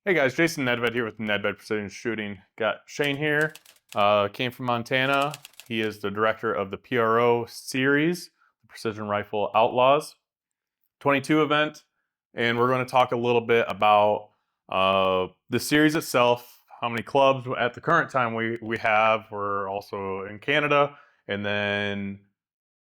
Hey guys, Jason Nedved here with Nedved Precision Shooting. Got Shane here, came from Montana. He is the director of the P.R.O series, the Precision Rifle Outlaws 22 event. And we're going to talk a little bit about the series itself, how many clubs at the current time we have. We're also in Canada. And then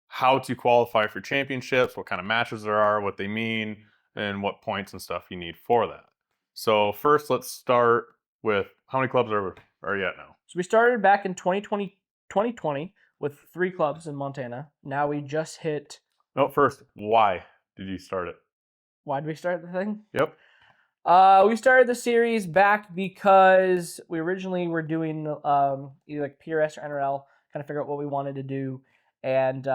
how to qualify for championships, what kind of matches there are, what they mean, and what points and stuff you need for that. So first, let's start with how many clubs are you at now? So we started back in 2020 with 3 clubs in Montana. Now we just hit. No, first, why did you start it? Why did we start the thing? Yep. We started the series back because we originally were doing either like PRS or NRL, kind of figure out what we wanted to do, and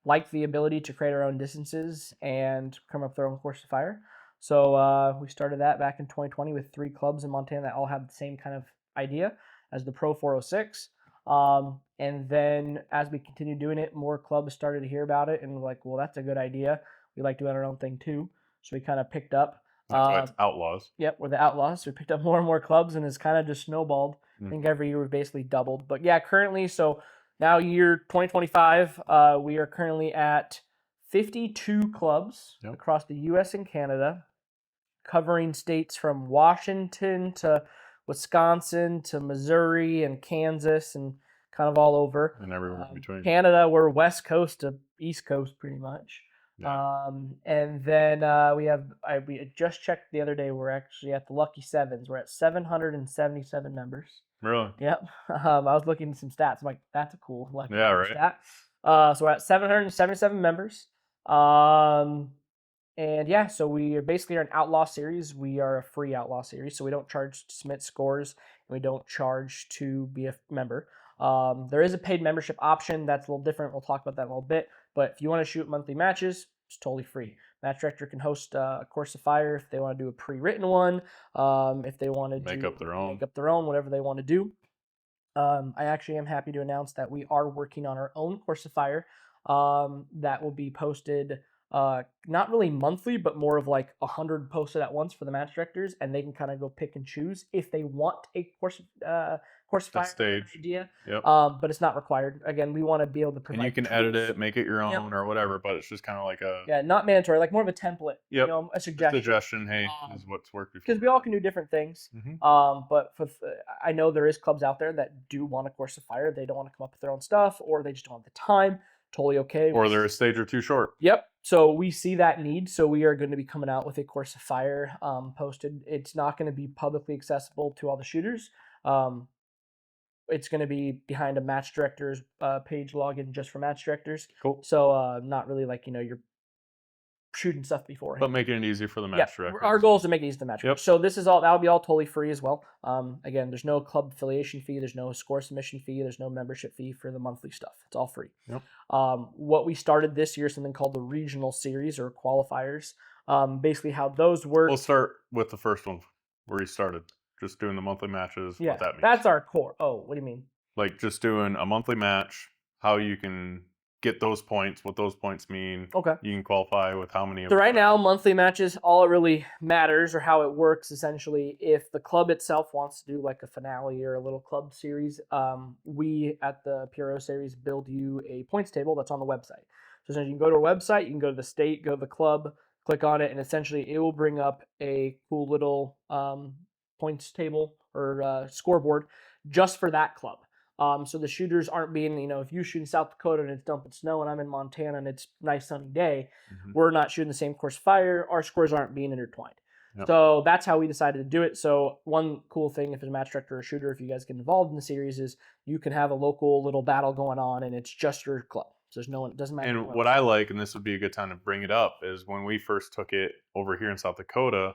liked the ability to create our own distances and come up with our own course of fire. So we started that back in 2020 with 3 clubs in Montana that all have the same kind of idea as the Pro 406. And then as we continued doing it, more clubs started to hear about it and were like, well, that's a good idea. We like doing our own thing too. So we kind of picked up. That's why it's Outlaws. Yep, we're the Outlaws. So we picked up more and more clubs and it's kind of just snowballed. I think every year we've basically doubled. But yeah, currently, so now year 2025, we are currently at 52 clubs across the U.S. and Canada, covering states from Washington to Wisconsin to Missouri and Kansas and kind of all over. And everywhere in between. Canada, we're West Coast to East Coast pretty much. Yeah. And then we just checked the other day, we're actually at the Lucky Sevens. We're at 777 members. Really? Yep. I was looking at some stats. I'm like, that's a cool lucky right. stat. So we're at 777 members. And yeah, so we are basically an outlaw series. We are a free outlaw series, so we don't charge to submit scores, and we don't charge to be a member. There is a paid membership option that's a little different. We'll talk about that in a little bit. But if you want to shoot monthly matches, it's totally free. Match director can host a course of fire if they want to do a pre-written one. If they want to make up their own, whatever they want to do. I actually am happy to announce that we are working on our own course of fire that will be posted. Not really monthly, but more of like 100 posted at once for the match directors, and they can kind of go pick and choose if they want a course fire stage idea. Yep. But it's not required. Again, we want to be able to provide. And you can edit it, make it your own or whatever, but it's just kind of like not mandatory, like more of a template. Yep. A suggestion. Hey, this is what's worked before. Because we all can do different things. But I know there is clubs out there that do want a course of fire. They don't want to come up with their own stuff, or they just don't have the time. Totally okay. Or they're a stage or two short. Yep. So we see that need. So we are going to be coming out with a course of fire posted. It's not going to be publicly accessible to all the shooters. It's going to be behind a match director's page login just for match directors. Cool. So not really like, you're shooting stuff before. But making it easy for the match directors. Our goal is to make it easy for the match directors. So that'll be all totally free as well. Again, there's no club affiliation fee. There's no score submission fee. There's no membership fee for the monthly stuff. It's all free. Yep. What we started this year is something called the regional series or qualifiers. Basically how those work. We'll start with the first one where you started. Just doing the monthly matches, yeah, what that means. That's our core. Oh, what do you mean? Like just doing a monthly match, how you can get those points, what those points mean. Okay. You can qualify with how many. So right now, monthly matches, all it really matters or how it works essentially, if the club itself wants to do like a finale or a little club series, we at the P.R.O series build you a points table that's on the website. So essentially you can go to our website, you can go to the state, go to the club, click on it, and essentially it will bring up a cool little points table or scoreboard just for that club. So the shooters aren't being, if you shoot in South Dakota and it's dumping snow and I'm in Montana and it's a nice sunny day, we're not shooting the same course of fire. Our scores aren't being intertwined. Yep. So that's how we decided to do it. So one cool thing, if it's a match director or a shooter, if you guys get involved in the series, is you can have a local little battle going on and it's just your club. So there's no one, it doesn't matter. And what I like, and this would be a good time to bring it up, is when we first took it over here in South Dakota,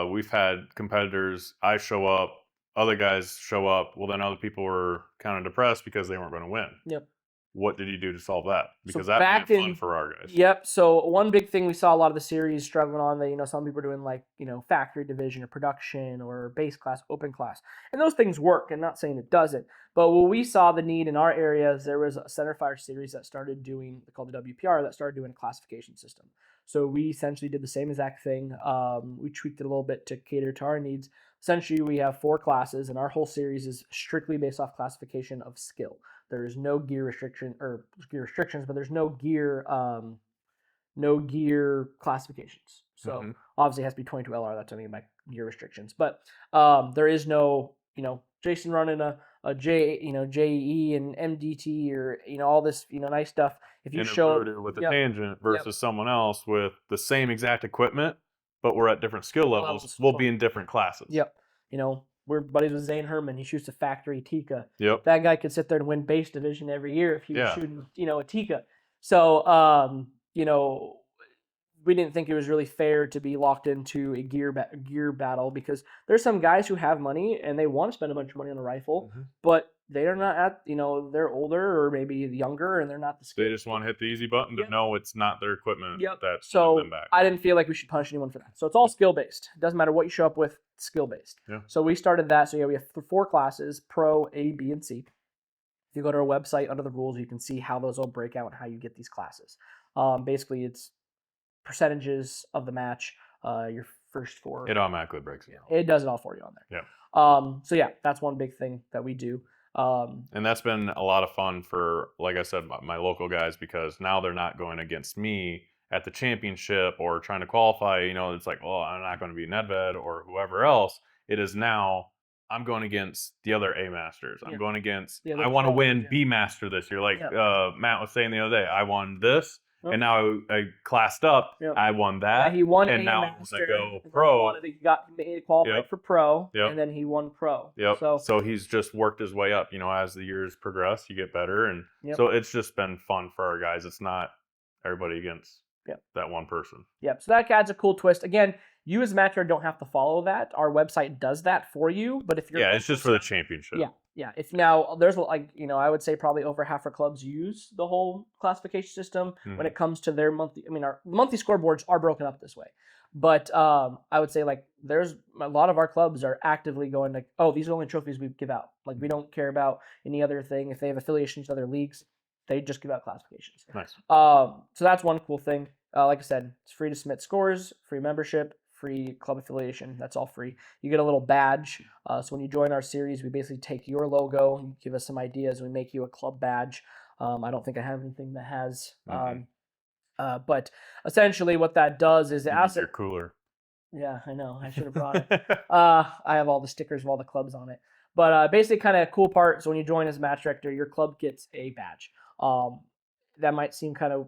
we've had competitors, I show up, other guys show up. Well, then other people were kind of depressed because they weren't going to win. Yep. what did you do to solve that? Because So that back made it fun in for our guys. Yep. So one big thing we saw a lot of the series struggling on that, some people are doing like, factory division or production or base class, open class. And those things work. And not saying it doesn't. But what we saw the need in our area is there was a centerfire series that started doing, called the WPR, that started doing a classification system. So we essentially did the same exact thing. We tweaked it a little bit to cater to our needs. Essentially, we have 4 classes, and our whole series is strictly based off classification of skill. There is no gear restriction or gear restrictions, but there's no gear classifications. So obviously it has to be 22 LR. That's what I mean by gear restrictions. But there is no, Jason running a JE and MDT or all this all stuff. If you and show a with a tangent versus someone else with the same exact equipment, but we're at different skill levels, we'll be in different classes. Yep. We're buddies with Zane Herman. He shoots a factory Tika. Yep. That guy could sit there and win base division every year if he was shooting, a Tika. So, we didn't think it was really fair to be locked into a gear battle because there's some guys who have money and they want to spend a bunch of money on a rifle, but they are not at, they're older or maybe younger and they're not the skilled. They just want to hit the easy button to know it's not their equipment that's so holding them back. I didn't feel like we should punish anyone for that. So it's all skill based. It doesn't matter what you show up with, skill based. Yeah. So we started that. So we have 4 classes: Pro, A, B, and C. If you go to our website under the rules, you can see how those all break out and how you get these classes. Basically, it's percentages of the match. Your first 4. It automatically breaks it down. It does it all for you on there. Yeah. So yeah, that's one big thing that we do. And that's been a lot of fun for, like I said, my local guys, because now they're not going against me at the championship or trying to qualify. It's like, well, I'm not going to be Nedved or whoever else. It is now I'm going against the other A Masters. I'm going against, I want to win B Master this year. Like Matt was saying the other day, I won this. And now I classed up. I won that. He won and A now Master. I go pro. He got qualified for pro, and then he won pro. Yep. So he's just worked his way up. As the years progress, you get better, and so it's just been fun for our guys. It's not everybody against that one person. Yep. So that adds a cool twist. Again, you as a matcher don't have to follow that. Our website does that for you. But if you're it's just for the championship. Yeah. If now there's I would say probably over half our clubs use the whole classification system when it comes to their monthly. Our monthly scoreboards are broken up this way, but I would say there's a lot of our clubs are actively going these are the only trophies we give out. We don't care about any other thing. If they have affiliations to other leagues, they just give out classifications. Nice. So that's one cool thing. Like I said, it's free to submit scores, free membership, free club affiliation. That's all free. You get a little badge. So when you join our series, we basically take your logo, you give us some ideas, we make you a club badge. I don't think I have anything that has. But essentially what that does is your cooler. Yeah, I know. I should have brought it. I have all the stickers of all the clubs on it. But basically kind of cool part, so when you join as match director, your club gets a badge. That might seem kind of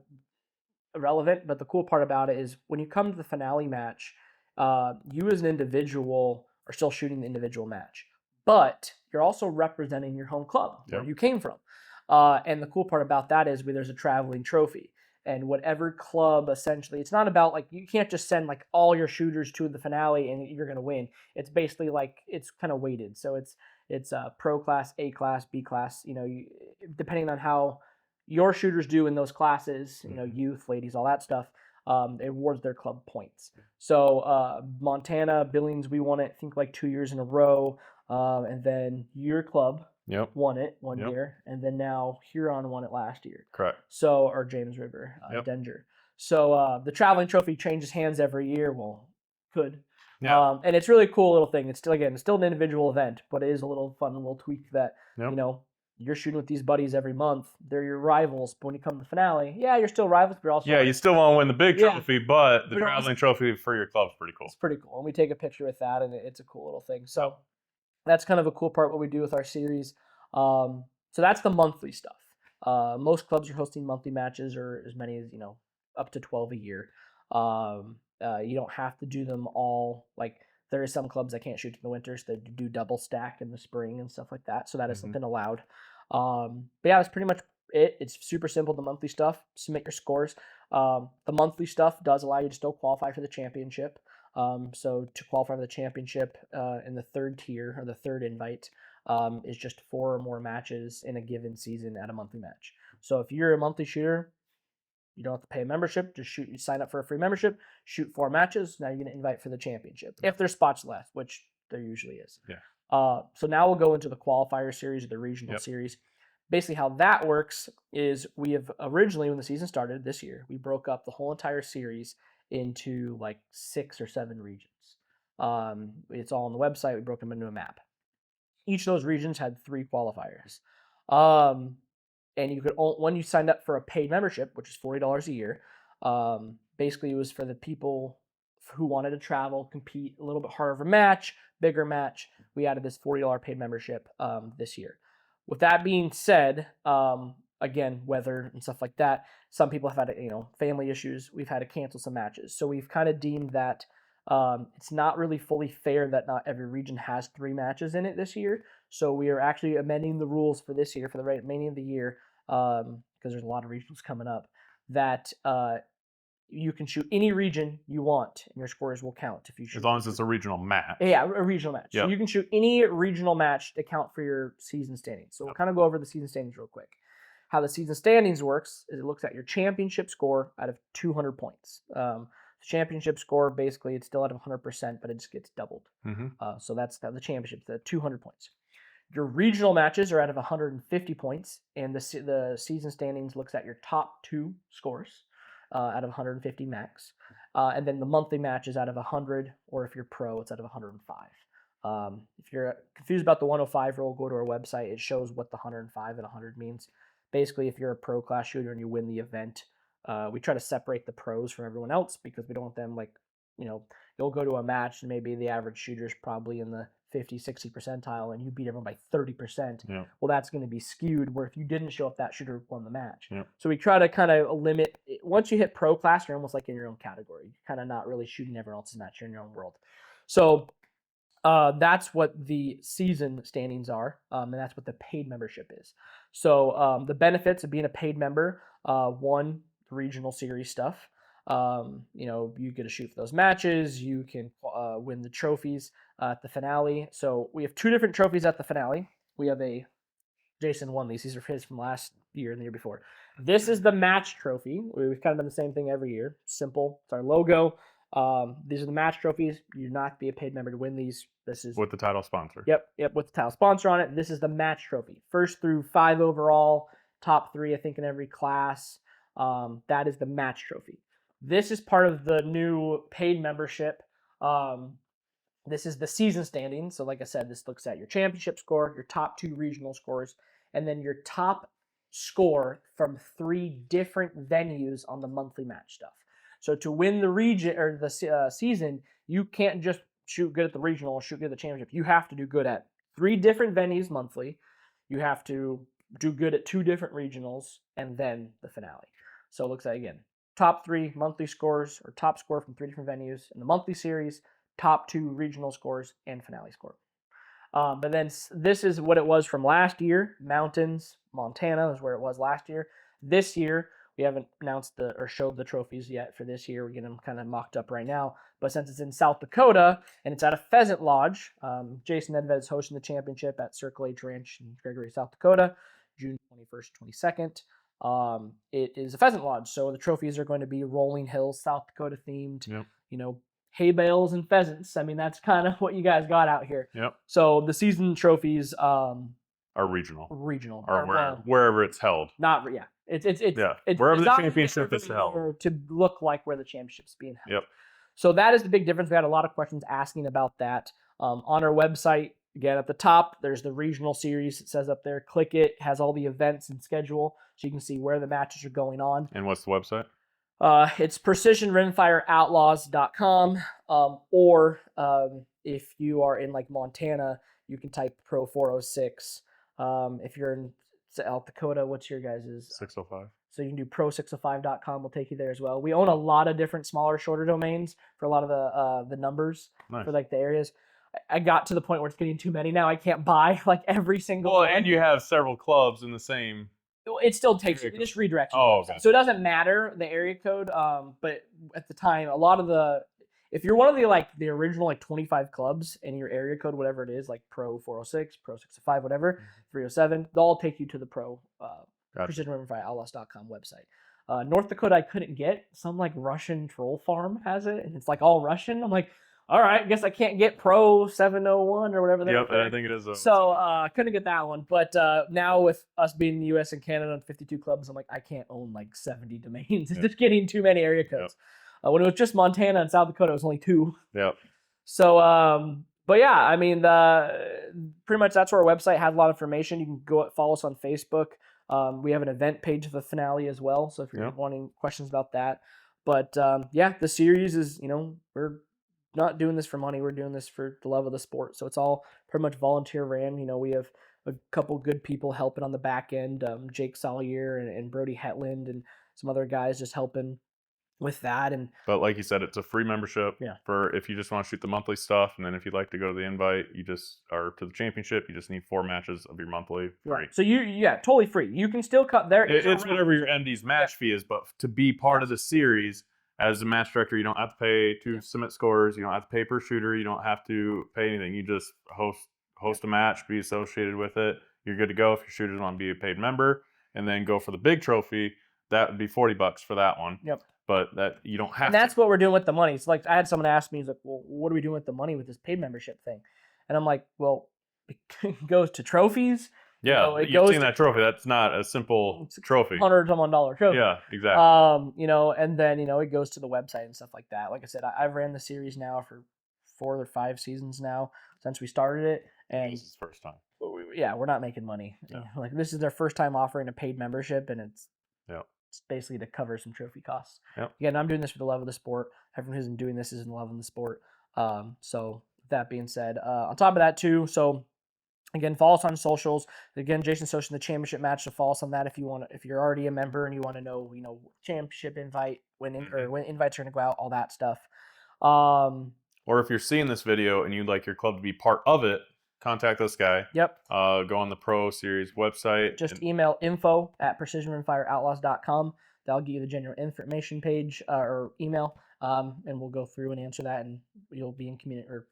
irrelevant, but the cool part about it is when you come to the finale match, you as an individual are still shooting the individual match, but you're also representing your home club where you came from. And the cool part about that is there's a traveling trophy, and whatever club essentially, it's not about you can't just send all your shooters to the finale and you're going to win. It's basically it's kind of weighted. So it's pro class, A class, B class, depending on how your shooters do in those classes, youth, ladies, all that stuff, it awards their club points. So Montana, Billings, we won it, I think 2 years in a row. And then your club won it one year. And then now Huron won it last year. Correct. So, or James River, Denver. So the traveling trophy changes hands every year. Well, could. Yeah. And it's really cool little thing. It's still an individual event, but it is a little fun little tweak that, you're shooting with these buddies every month. They're your rivals. But when you come to the finale, you're still rivals, but you're also you still want to win the big trophy, but the traveling trophy for your club is pretty cool. It's pretty cool. And we take a picture with that, and it's a cool little thing. So that's kind of a cool part what we do with our series. So that's the monthly stuff. Most clubs are hosting monthly matches, or as many as up to 12 a year. You don't have to do them all. There are some clubs that can't shoot in the winter, so they do double stack in the spring and stuff like that. So that is something allowed. But that's pretty much it. It's super simple, the monthly stuff. Submit your scores. The monthly stuff does allow you to still qualify for the championship. So to qualify for the championship in the third tier, or the third invite, is just 4 or more matches in a given season at a monthly match. So if you're a monthly shooter, you don't have to pay a membership. Just shoot. You sign up for a free membership, shoot 4 matches. Now you're going to invite for the championship. If there's spots left, which there usually is. Yeah. So now we'll go into the qualifier series or the regional series. Basically how that works is we have originally, when the season started this year, we broke up the whole entire series into like 6 or 7 regions. It's all on the website. We broke them into a map. Each of those regions had 3 qualifiers. And you could, when you signed up for a paid membership, which is $40 a year, basically it was for the people who wanted to travel, compete a little bit harder of a match, bigger match. We added this $40 paid membership this year. With that being said, again, weather and stuff like that, some people have had family issues. We've had to cancel some matches. So we've kind of deemed that it's not really fully fair that not every region has 3 matches in it this year. So we are actually amending the rules for this year, for the remaining of the year, because there's a lot of regionals coming up, that you can shoot any region you want, and your scores will count if you shoot. As long as it's a regional match. Yeah, a regional match. Yep. So you can shoot any regional match to count for your season standings. So we'll kind of go over the season standings real quick. How the season standings works is it looks at your championship score out of 200 points. Championship score, basically, it's still out of 100%, but it just gets doubled. So that's the championship, the 200 points. Your regional matches are out of 150 points, and the season standings looks at your top 2 scores out of 150 max. And then the monthly match is out of 100, or if you're pro, it's out of 105. If you're confused about the 105 rule, go to our website. It shows what the 105 and 100 means. Basically, if you're a pro class shooter and you win the event, we try to separate the pros from everyone else because we don't want them you'll go to a match and maybe the average shooter is probably in the 50, 60 percentile and you beat everyone by 30%. Yeah. Well, that's going to be skewed where if you didn't show up, that shooter won the match. Yeah. So we try to kind of limit, once you hit pro class, you're almost like in your own category. You're kind of not really shooting everyone else's match. You're in your own world. So that's what the season standings are, and that's what the paid membership is. So the benefits of being a paid member, one, regional series stuff. You get to shoot for those matches. You can win the trophies at the finale. So we have 2 different trophies at the finale. We have Jason won these. These are his from last year and the year before. This is the match trophy. We've kind of done the same thing every year. Simple. It's our logo. These are the match trophies. You do not have to be a paid member to win these. This is with the title sponsor. Yep, with the title sponsor on it. This is the match trophy. 1st through 5 overall, top 3, I think, in every class. That is the match trophy. This is part of the new paid membership. This is the season standing. So like I said, this looks at your championship score, your top 2 regional scores, and then your top score from 3 different venues on the monthly match stuff. So to win the region or the season, you can't just shoot good at the regional or shoot good at the championship. You have to do good at 3 different venues monthly. You have to do good at 2 different regionals, and then the finale. So it looks at, again, top 3 monthly scores or top score from 3 different venues in the monthly series, top 2 regional scores, and finale score. But then this is what it was from last year. Mountains, Montana is where it was last year. This year, we haven't announced or showed the trophies yet for this year. We're getting them kind of mocked up right now. But since it's in South Dakota and it's at a pheasant lodge, Jason Nedved is hosting the championship at Circle H Ranch in Gregory, South Dakota, June 21st, 22nd. It is a pheasant lodge, so the trophies are going to be Rolling Hills, South Dakota themed. Yep. Hay bales and pheasants. I mean, that's kind of what you guys got out here. Yep. So the season trophies are regional. Or wherever it's held. Not yeah. It's wherever the championship is held. To look like where the championship's being held. Yep. So that is the big difference. We had a lot of questions asking about that. On our website, again, at the top, there's the regional series. It says up there, click it. It has all the events and schedule, so you can see where the matches are going on. And what's the website? It's precisionrimfireoutlaws.com, or if you are in like Montana, you can type Pro 406. If you're in South Dakota, what's your guys's? 605. So you can do pro605.com. We'll take you there as well. We own a lot of different smaller, shorter domains for a lot of the numbers for like the areas. I got to the point where it's getting too many now. I can't buy like every single one. And you have several clubs in the same. It still takes you. It just redirects you. Oh, okay. So it doesn't matter the area code. But at the time, a lot of if you're one of the original 25 clubs and your area code, whatever it is, like Pro 406, Pro 605, whatever, 307, they'll all take you to the Pro Gotcha. PrecisionRiverFireOutlaws.com website. North Dakota I couldn't get. Some like Russian troll farm has it, and it's like all Russian. I'm like, all right, I guess I can't get Pro 701 or whatever. Yep, I think it is. So I couldn't get that one. But now with us being in the U.S. and Canada and 52 clubs, I'm like, I can't own like 70 domains. It's just getting too many area codes. When it was just Montana and South Dakota, it was only 2. Yep. So, but yeah, I mean, pretty much that's where our website has a lot of information. You can go follow us on Facebook. We have an event page of the finale as well. So if you're wanting questions about that, but yeah, the series is, we're not doing this for money. We're doing this for the love of the sport. So it's all pretty much volunteer ran. We have a couple good people helping on the back end. Jake Salier and Brody Hetland and some other guys just helping with that. But like you said, it's a free membership for if you just want to shoot the monthly stuff, and then if you'd like to go to the invite, you just are to the championship. You just need 4 matches of your monthly free. Right. So totally free. You can still cut there. It's whatever your MD's match fee is, but to be part of the series as a match director, you don't have to pay to submit scores. You don't have to pay per shooter. You don't have to pay anything. You just host a match, be associated with it. You're good to go if your shooters want to be a paid member, and then go for the big trophy. That would be $40 for that one. Yep. But that you don't have. And that's what we're doing with the money. It's like I had someone ask me, he's like, "Well, what are we doing with the money with this paid membership thing?" And I'm like, "Well, it goes to trophies." Yeah, you've seen that trophy. That's not a simple trophy. $100 trophy. Yeah, exactly. And then it goes to the website and stuff like that. Like I said, I've ran the series now for 4 or 5 seasons now since we started it, and this is the first time. We're not making money. Yeah. Like this is their first time offering a paid membership, and it's basically to cover some trophy costs. Yep. Again, I'm doing this for the love of the sport. Everyone who's doing this is in love of the sport. So that being said, on top of that too, so again, follow us on socials. Again, Jason's hosting the championship match, so follow us on that if you're already a member and you want to know, championship invite when invites are going to go out, all that stuff. Or if you're seeing this video and you'd like your club to be part of it, contact this guy. Yep. Go on the Pro Series website. Just email info@precisionrimfireoutlaws.com. That'll give you the general information page or email, and we'll go through and answer that, and you'll be in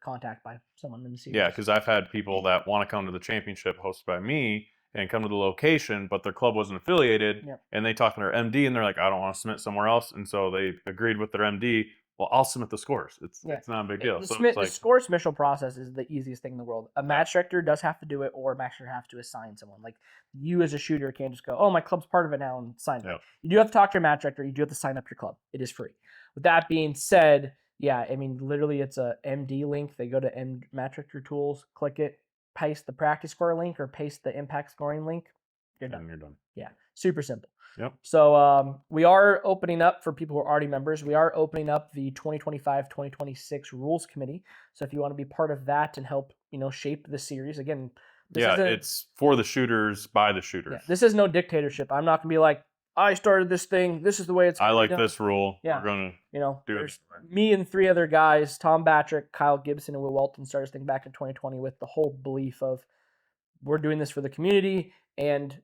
contact by someone in the series. Yeah, because I've had people that want to come to the championship hosted by me and come to the location, but their club wasn't affiliated, and they talk to their MD, and they're like, I don't want to submit somewhere else, and so they agreed with their MD. Well, I'll submit the scores. It's not a big deal. The score submission process is the easiest thing in the world. A match director does have to do it, or a match director have to assign someone. Like you as a shooter can't just go, oh, my club's part of it now and sign it. You do have to talk to your match director. You do have to sign up your club. It is free. With that being said, literally it's a MD link. They go to match director tools, click it, paste the practice score link or paste the impact scoring link. You're done. And you're done. Yeah, super simple. Yep. So we are opening up for people who are already members. We are opening up the 2025-2026 rules committee. So if you want to be part of that and help, shape the series again. It's for the shooters by the shooters. Yeah, this is no dictatorship. I'm not gonna be like, I started this thing. This is the way it's. I like this rule. Yeah. We're gonna do it. Me and 3 other guys, Tom Batrick, Kyle Gibson, and Will Walton, started this thing back in 2020 with the whole belief of we're doing this for the community and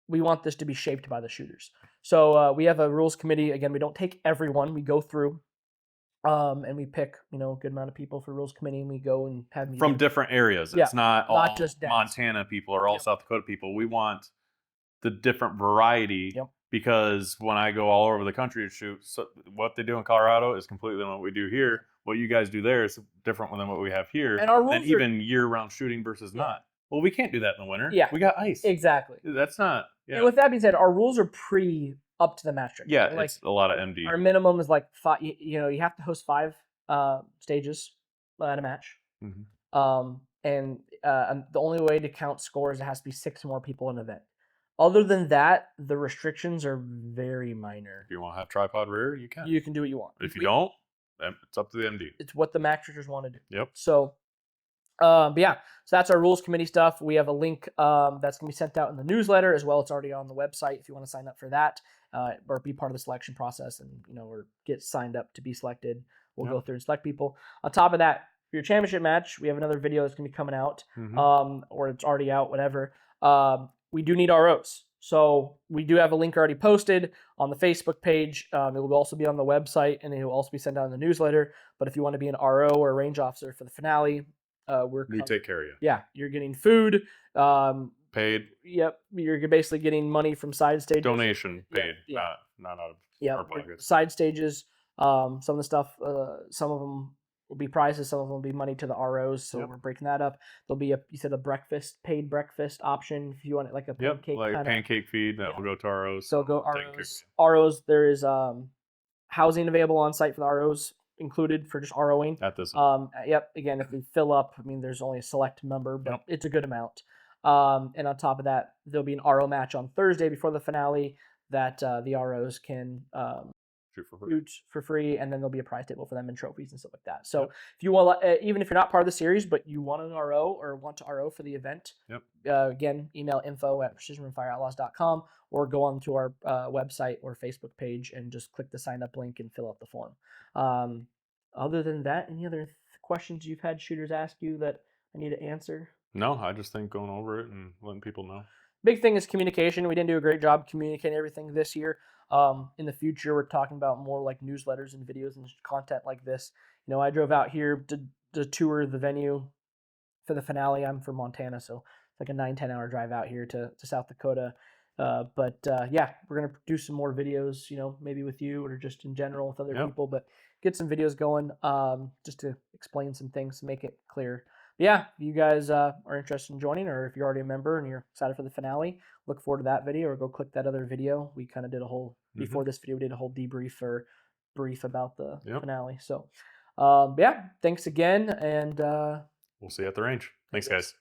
we want this to be shaped by the shooters. So we have a rules committee. Again, we don't take everyone. We go through and we pick, a good amount of people for rules committee, and we go and have meetings. From different areas. It's not all just Montana people or all South Dakota people. We want the different variety because when I go all over the country to shoot, what they do in Colorado is completely different than what we do here. What you guys do there is different than what we have here. And our rules and even year-round shooting versus not. Well, we can't do that in the winter. Yeah. We got ice. Exactly. That's not. Yeah. And with that being said, our rules are pretty up to the match director. Yeah, like, it's a lot of MD. Our minimum is like 5. You have to host 5 stages at a match. Mm-hmm. And the only way to count scores, it has to be 6 more people in an event. Other than that, the restrictions are very minor. If you want to have tripod rear, you can. You can do what you want. If you don't, it's up to the MD. It's what the match directors want to do. Yep. So. So that's our rules committee stuff. We have a link that's going to be sent out in the newsletter as well. It's already on the website if you want to sign up for that or be part of the selection process and, or get signed up to be selected. We'll go through and select people. On top of that, for your championship match, we have another video that's going to be coming out or it's already out, whatever. We do need ROs. So we do have a link already posted on the Facebook page. It will also be on the website and it will also be sent out in the newsletter. But if you want to be an RO or a range officer for the finale, we take care of you. Yeah, you're getting food. paid. Yep, you're basically getting money from side stages. Donation Yeah, paid, yeah. not out of Yeah, our pockets. side stages. Some of the stuff, some of them will be prizes, some of them will be money to the ROs. So Yep. we're breaking that up. There'll be you said a paid breakfast option if you want it like a Yep, pancake like kinda. pancake feed that will go to ROs. So go taking care of ROs. you. ROs. There is housing available on site for the ROs included for just ROing. At this. Yep. Again, if we fill up, I mean, there's only a select number, but Yep. it's a good amount. And on top of that, there'll be an RO match on Thursday before the finale that the ROs can shoot for free, and then there'll be a prize table for them and trophies and stuff like that. So if you want, even if you're not part of the series, but you want an RO or want to RO for the event, again, email info@precisionrimfireoutlaws.com or go on to our website or Facebook page and just click the sign up link and fill out the form. Other than that, any other questions you've had shooters ask you that I need to answer? No, I just think going over it and letting people know. Big thing is communication. We didn't do a great job communicating everything this year. In the future, we're talking about more like newsletters and videos and content like this. You know, I drove out here to tour the venue for the finale. I'm from Montana, so it's like a 9-10 hour drive out here to South Dakota. But yeah, we're going to do some more videos, you know, maybe with you or just in general with other people, but get some videos going just to explain some things to make it clear. Yeah, if you guys are interested in joining, or if you're already a member and you're excited for the finale, look forward to that video or go click that other video. We kind of did a whole, before this video, we did a whole debrief or brief about the finale. So, yeah, thanks again. And we'll see you at the range. Thanks, guys.